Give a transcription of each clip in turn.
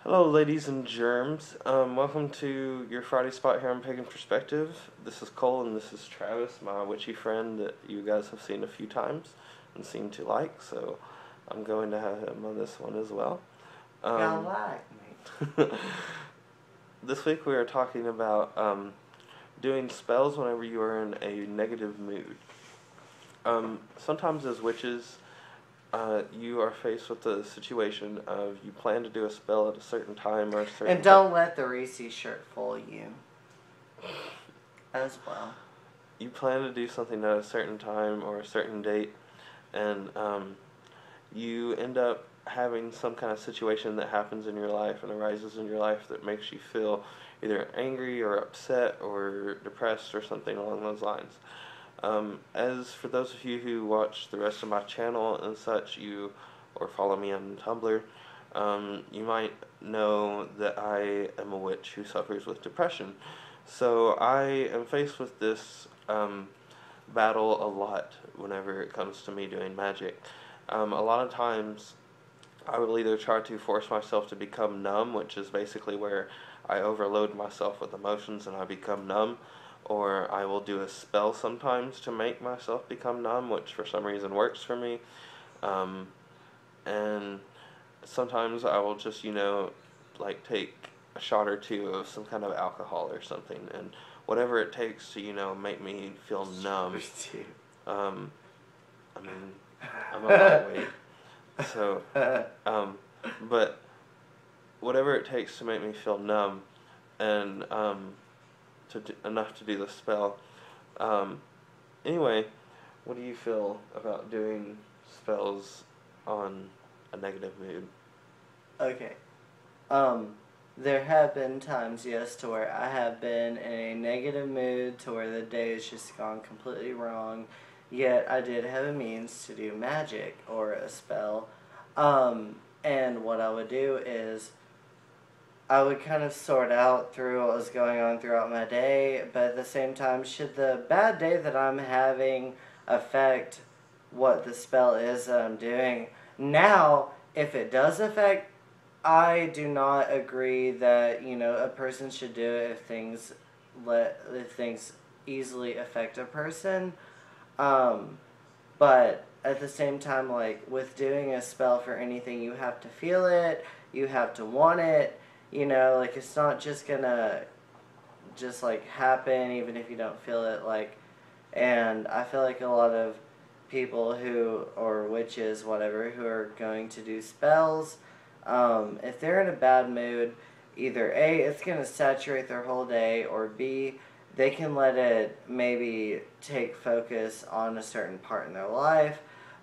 Hello, ladies and germs. Welcome to your Friday spot here on Pagan Perspective. This is Cole and this is Travis, my witchy friend that you guys have seen a few times and seem to like, so I'm going to have him on this one as well. Y'all Um, like me. this week we are talking about doing spells whenever you are in a negative mood. Sometimes as witches, you are faced with the situation of you plan to do a spell at a certain time or a certain And don't let the Reese shirt fool you as well. You plan to do something at a certain time or a certain date, and you end up having some kind of situation that happens in your life and arises in your life that makes you feel either angry or upset or depressed or something along those lines. As for those of you who watch the rest of my channel and such, or follow me on Tumblr, you might know that I am a witch who suffers with depression. So I am faced with this battle a lot whenever it comes to me doing magic. A lot of times I will either try to force myself to become numb, which is basically where I overload myself with emotions and I become numb, or I will do a spell sometimes to make myself become numb, which for some reason works for me. Um, and sometimes I will just, like take a shot or two of some kind of alcohol or something, and whatever it takes to, make me feel numb. Um, I mean, I'm a lightweight, so, but whatever it takes to make me feel numb, and enough to do the spell. Um, anyway, what do you feel about doing spells on a negative mood? Okay. Um, there have been times, yes, to where I have been in a negative mood to where the day has just gone completely wrong, yet I did have a means to do magic or a spell. And what I would do is I would kind of sort out through what was going on throughout my day, but at the same time, should the bad day that I'm having affect what the spell is that I'm doing? Now, if it does affect, I do not agree that, a person should do it if things easily affect a person. Um, but at the same time, like with doing a spell for anything, you have to feel it, you have to want it, like it's not just gonna just like happen even if you don't feel it. And I feel like a lot of people or witches, whatever, who are going to do spells, if they're in a bad mood, either A, it's going to saturate their whole day, or B, they can let it maybe take focus on a certain part in their life.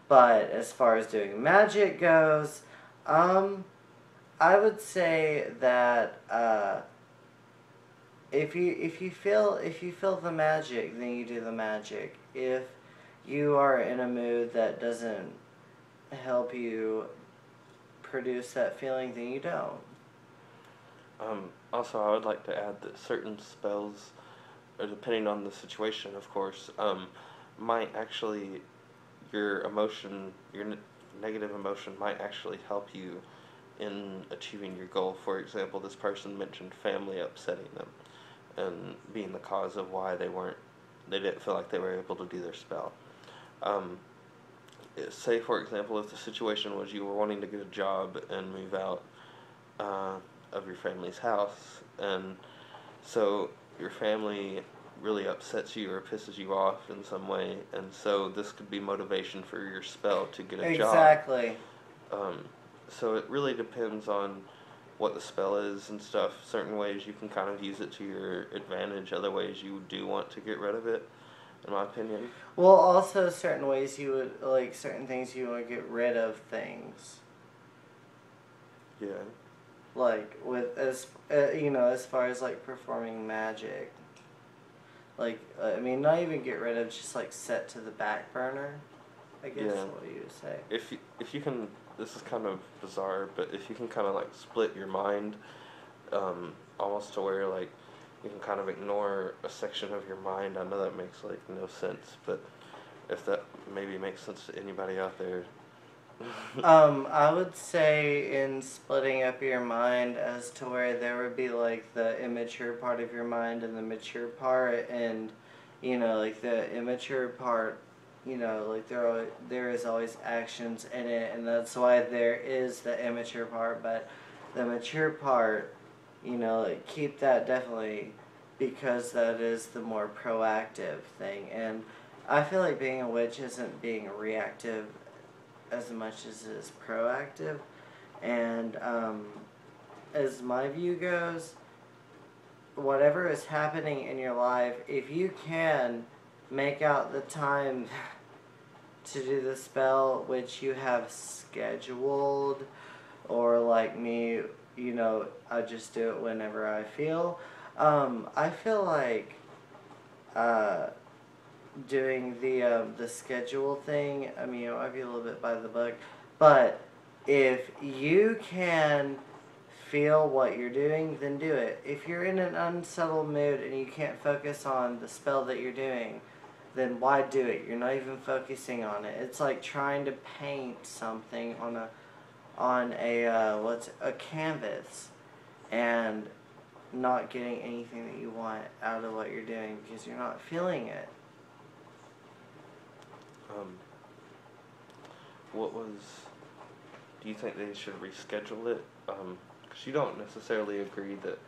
But as far as doing magic goes, um, I would say that if you feel the magic, then you do the magic. If you are in a mood that doesn't help you produce that feeling, then you don't. Also, I would like to add that certain spells, depending on the situation, of course, might actually, your negative emotion might actually help you in achieving your goal. For example, this person mentioned family upsetting them and being the cause of why they didn't feel like they were able to do their spell. Um, Say, for example, if the situation was you were wanting to get a job and move out uh, of your family's house, and so your family really upsets you or pisses you off in some way, and so this could be motivation for your spell to get a job. Exactly. Um, so it really depends on what the spell is and stuff. Certain ways you can kind of use it to your advantage, other ways you do want to get rid of it, in my opinion. Well, also certain ways you would like certain things you would get rid of things. Yeah. Like with as far as like performing magic. Like I mean, not even get rid of, just like set to the back burner. I guess Yeah. what you would say. If you can, this is kind of bizarre, but if you can kind of like split your mind, almost to where like you can kind of ignore a section of your mind. I know that makes like no sense, but if that maybe makes sense to anybody out there, I would say in splitting up your mind as to where there would be like the immature part of your mind and the mature part, and like the immature part, like there is always actions in it, and that's why there is the immature part. But the mature part, like keep that definitely, because that is the more proactive thing. And I feel like being a witch isn't being reactive as much as it is proactive. And as my view goes, whatever is happening in your life, if you can make out the time to do the spell which you have scheduled, or like me, I just do it whenever I feel. I feel like uh, doing the schedule thing. I mean, it might be a little bit by the book, but if you can feel what you're doing, then do it. If you're in an unsettled mood and you can't focus on the spell that you're doing, then why do it? You're not even focusing on it. It's like trying to paint something on what's a canvas, and not getting anything that you want out of what you're doing because you're not feeling it. What was? Do you think they should reschedule it? Because you don't necessarily agree that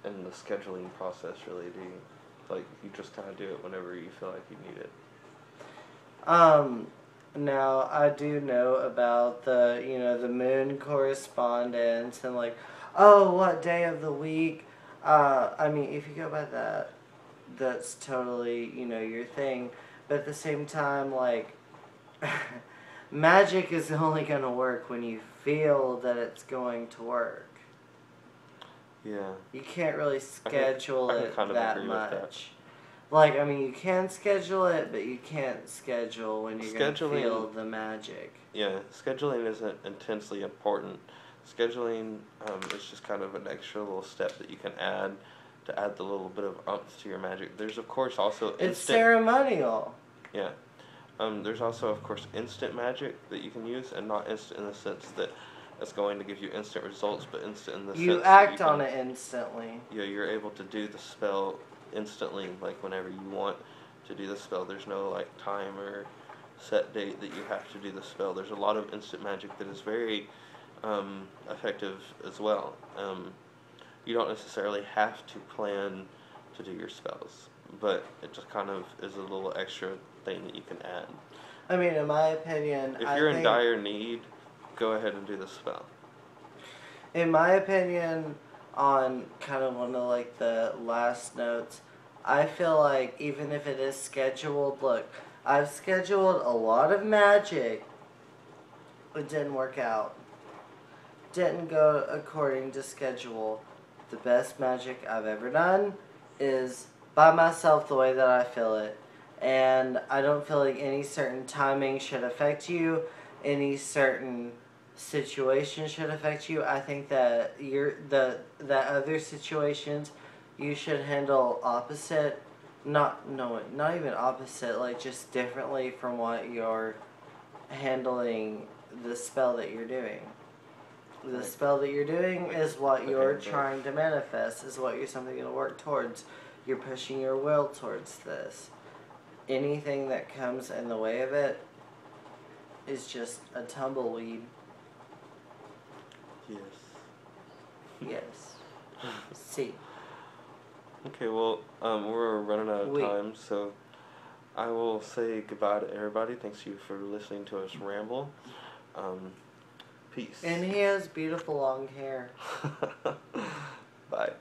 in the scheduling process, really, do you? Like, you just kind of do it whenever you feel like you need it. Now I do know about the moon correspondence and like, oh, what day of the week? I mean, if you go by that, that's totally your thing. But at the same time, like, magic is only gonna work when you feel that it's going to work. Yeah. You can't really schedule I can it kind of that agree with that. much. Like, I mean, you can schedule it, but you can't schedule when you're going to feel the magic. Yeah, scheduling isn't intensely important. Scheduling is just kind of an extra little step that you can add to add the little bit of umph to your magic. There's, of course, also It's ceremonial. Yeah. There's also, of course, instant magic that you can use, and not instant in the sense that it's going to give you instant results, but instant in the sense You that act on it instantly. Yeah, you're able to do the spell instantly, like whenever you want to do the spell. There's no like time or set date that you have to do the spell. There's a lot of instant magic that is very effective as well. You don't necessarily have to plan to do your spells, but it just kind of is a little extra thing that you can add. I mean, in my opinion, If you're in dire need, go ahead and do the spell. In my opinion, on kind of one of like the last notes, I feel like even if it is scheduled, look, I've scheduled a lot of magic. It didn't work out. Didn't go according to schedule. The best magic I've ever done is by myself the way that I feel it. And I don't feel like any certain timing should affect you, any certain situation should affect you. I think that that other situations you should handle opposite, not even opposite, like just differently from what you're handling the spell that you're doing. The spell that you're doing is what you're trying to manifest, is what you're something going to work towards. You're pushing your will towards this. Anything that comes in the way of it is just a tumbleweed. Yes. Yes. See. Okay, well, we're running out of time, so I will say goodbye to everybody. Thanks you for listening to us ramble. Peace. And he has beautiful long hair. Bye.